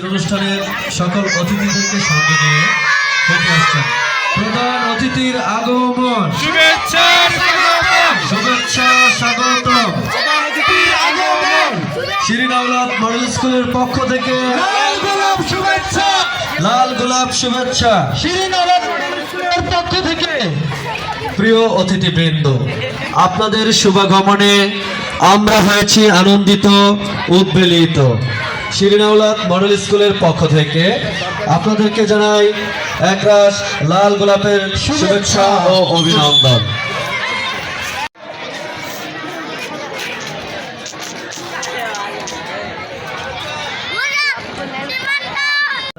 অনুষ্ঠানের সকল অতিথিদেরকে সঙ্গে নিয়ে হেঁটে আসছেন। প্রধান অতিথির আগমন, শুভেচ্ছা স্বাগতম। শিরিন আওলাদ মডেল স্কুলের পক্ষ থেকে লাল গোলাপ শুভেচ্ছা। শিরিন আওলাদ মডেল স্কুলের পক্ষ থেকে প্রিয় অতিথিবৃন্দ, আপনাদের শুভাগমনে আমরা হয়েছি আনন্দিত, উদ্বেলিত। শিরিন আওলাদ মডেল স্কুলের পক্ষ থেকে আপনাদেরকে জানাই একরাশ লাল গোলাপের শুভেচ্ছা ও অভিনন্দন।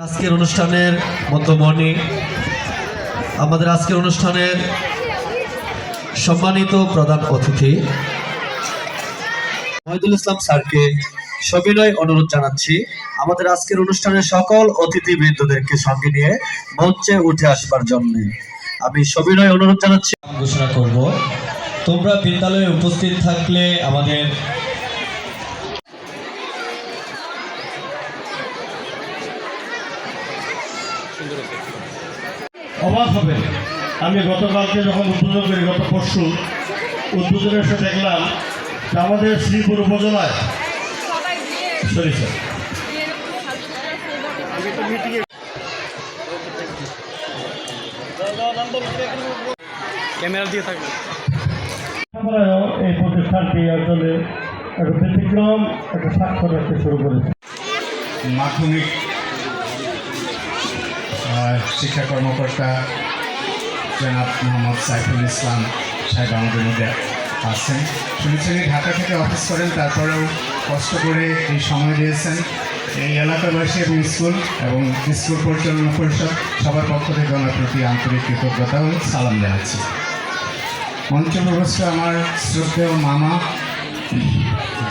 আজকের অনুষ্ঠানের মধ্যমণি, আমাদের আজকের অনুষ্ঠানের সম্মানিত প্রধান অতিথি মহিদুল ইসলাম স্যারকে সবিনয় অনুরোধ জানাচ্ছি আমাদের আজকের অনুষ্ঠানের সকল অতিথিবৃন্দদেরকে সঙ্গে নিয়ে মঞ্চে উঠে আসবার জন্য। আমি সবিনয় অনুরোধ জানাচ্ছি। ঘোষণা করব, তোমরা বিদ্যালয়ে উপস্থিত থাকলে আমাদের অবাক হবে। আমি গতকালকে যখন উদ্বোধন করি, গত পরশু উদ্বোধনের এসে দেখলাম যে আমাদের শ্রীপুর উপজেলায় ক্যামেরা দিয়ে থাকবে। এই প্রতিষ্ঠানটি আসলে একটা ব্যতিক্রম একটা স্বাক্ষর রাখতে শুরু করেছে। মাধ্যমিক শিক্ষা কর্মকর্তা জনাব মোহাম্মদ সাইফুল ইসলাম সাহেব আমাদের মধ্যে আছেন। শুনেছেন ঢাকা থেকে অফিস করেন, তারপরেও কষ্ট করে এই সময় দিয়েছেন। এই এলাকাবাসী এবং স্কুল পরিচালনা পরিষদ সবার পক্ষ থেকে ওনার প্রতি আন্তরিক কৃতজ্ঞতা ও সালাম জানাচ্ছি। মঞ্চপ্রবেশ আমার শ্রদ্ধেয় মামা,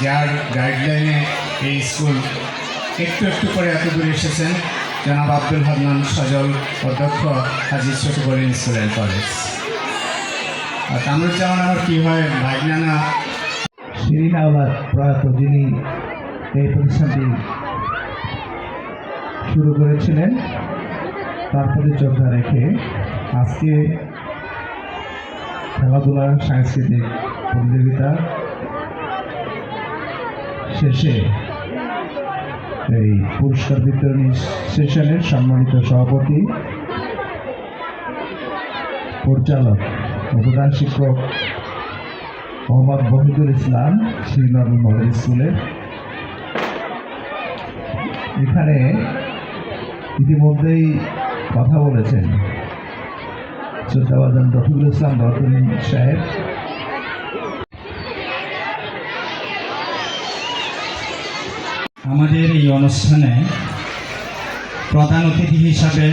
যার গাইডলাইনে এই স্কুল একটু একটু করে এত দূরে এসেছেন, জনাব আব্দুল হান্নান সজল, অধ্যক্ষ হাজী ছোটগলিন স্কুল অ্যান্ড কলেজ। আর কামরুজ্জামান আমার কী হয় ভাগনানা শিরিন আওলাদ প্রয়াত, যিনি এই প্রতিষ্ঠানটি শুরু করেছিলেন, তার প্রতি শ্রদ্ধা রেখে আজকে খেলাধুলা সাংস্কৃতিক প্রতিযোগিতা শেষে এই পুরস্কার বিতরণী সেশনের সম্মানিত সভাপতি, পরিচালক ও প্রধান শিক্ষক মোহাম্মদ মহিদুল ইসলাম শ্রীনগর মডেল স্কুলের এখানে ইতিমধ্যেই কথা বলেছেন শ্রদ্ধাভাজন রফিকুল ইসলাম রতনী সাহেব। আমাদের এই অনুষ্ঠানে প্রধান অতিথি হিসাবে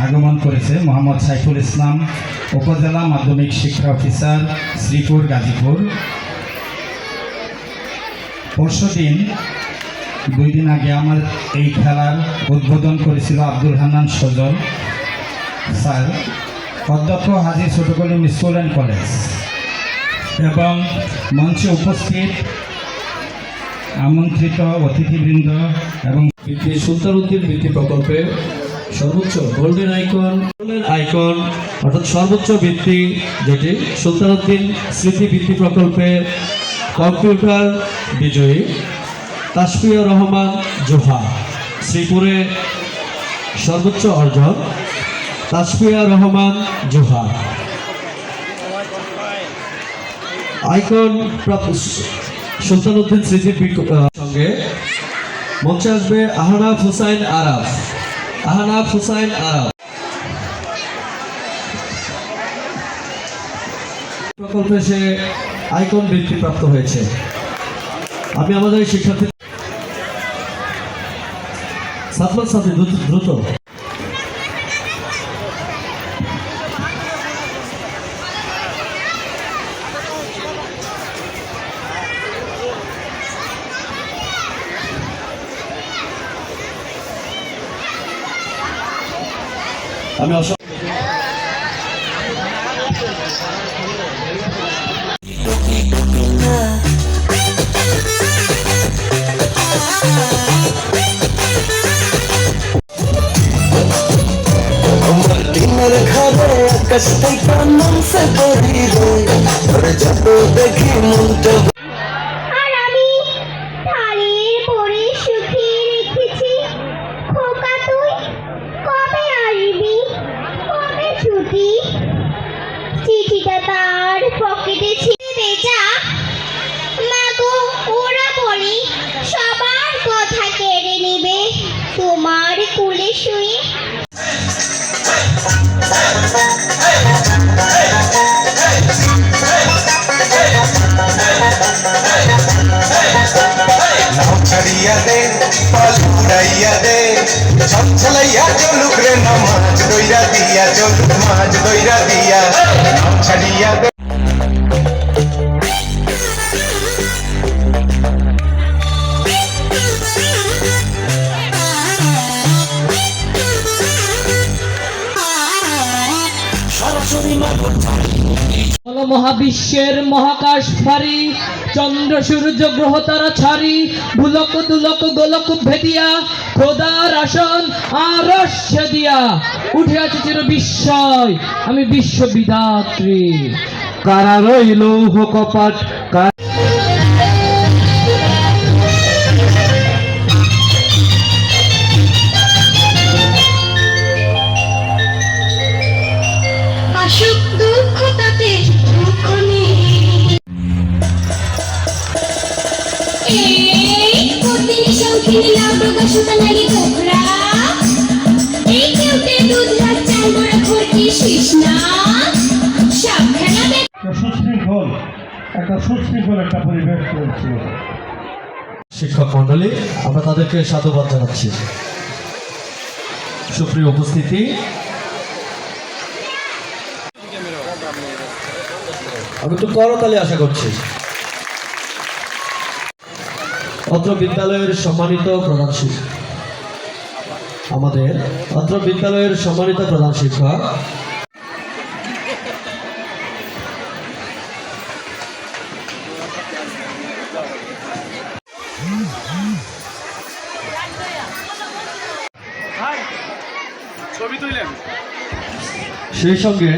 আগমন করেছে মোহাম্মদ সাইফুল ইসলাম, উপজেলা মাধ্যমিক শিক্ষা অফিসার, শ্রীপুর, গাজীপুর। পরশুদিন 2 দিন আগে আমার এই খেলার উদ্বোধন করেছিল আব্দুল হান্নান সজল স্যার, অধ্যক্ষ হাজী ছোটগলিন স্কুল অ্যান্ড কলেজ, এবং মঞ্চে উপস্থিত আমন্ত্রিত অতিথিবৃন্দ এবং সুলতানউদ্দিন বৃত্তি প্রকল্পে সর্বোচ্চ গোল্ডেন আইকন অর্থাৎ সর্বোচ্চ বৃত্তি, যেটি সুলতানউদ্দিন স্মৃতি বৃত্তি প্রকল্পে কম্পিউটার বিজয়ী তাসফিয়া রহমান জোহা, শ্রীপুরে সর্বোচ্চ অর্জন তাসফিয়া রহমান জোহা। আইকন প্রাপ্ত সুলতানউদ্দিন স্মৃতির সঙ্গে মঞ্চে আসবে আহনাফ হুসাইন আরাফ। প্রকল্পে সে আইকন বৃত্তি প্রাপ্ত হয়েছে। আমি আমাদের শিক্ষার্থী ছাত্রছাত্রী দ্রুত আমি कष्ट का मन से बड़ी रे और जब देखी मुंडा আর আমি থালির পরে শুকিয়ে রেখেছি খোকা তুই কবে আসবি কবে ছুটি চিঠিটা তার পকেটে ছিঁড়ে বেজা মাগো ওরা বলে সবার কথা কেড়ে নেবে তোমার কুলে শুয়ে नाव छड़िया दे पाल उड़ाइया दे छम छलैया चलुक रे नमाज दोइरा दिया चलुक माज दोइरा दिया नाव छड़िया दे মহাবিশ্বের মহাকাশ ফারি চন্দ্র সূর্য গ্রহ তারা ছাড়ি ভুলক দুলক গোলক ভেদিয়া খোদার আসন আরশ দিয়া উঠে আছে চির বিস্ময় আমি বিশ্ববিধাত্রী কারা রইল কপাট আসুক দুঃখ তাতে দুঃখ নেই এই প্রতিদিন শৌখিনী লাউ ডগা সুতা নারী কোবরা এই কেউটে দুধ ভাত চাল বড়া খরকি শিস না সবখানা একটা সুশৃঙ্খল একটা পরিবেশ চলছে। শিক্ষক মন্ডলী, আমরা তাদেরকে সাধুবাদ জানাচ্ছি। সুপ্রিয় উপস্থিতি, আমি একটু করতালি আশা করছি। অত্র বিদ্যালয়ের সম্মানিত প্রধান শিক্ষক, আমাদের অত্র বিদ্যালয়ের সম্মানিত প্রধান শিক্ষক সেই সঙ্গে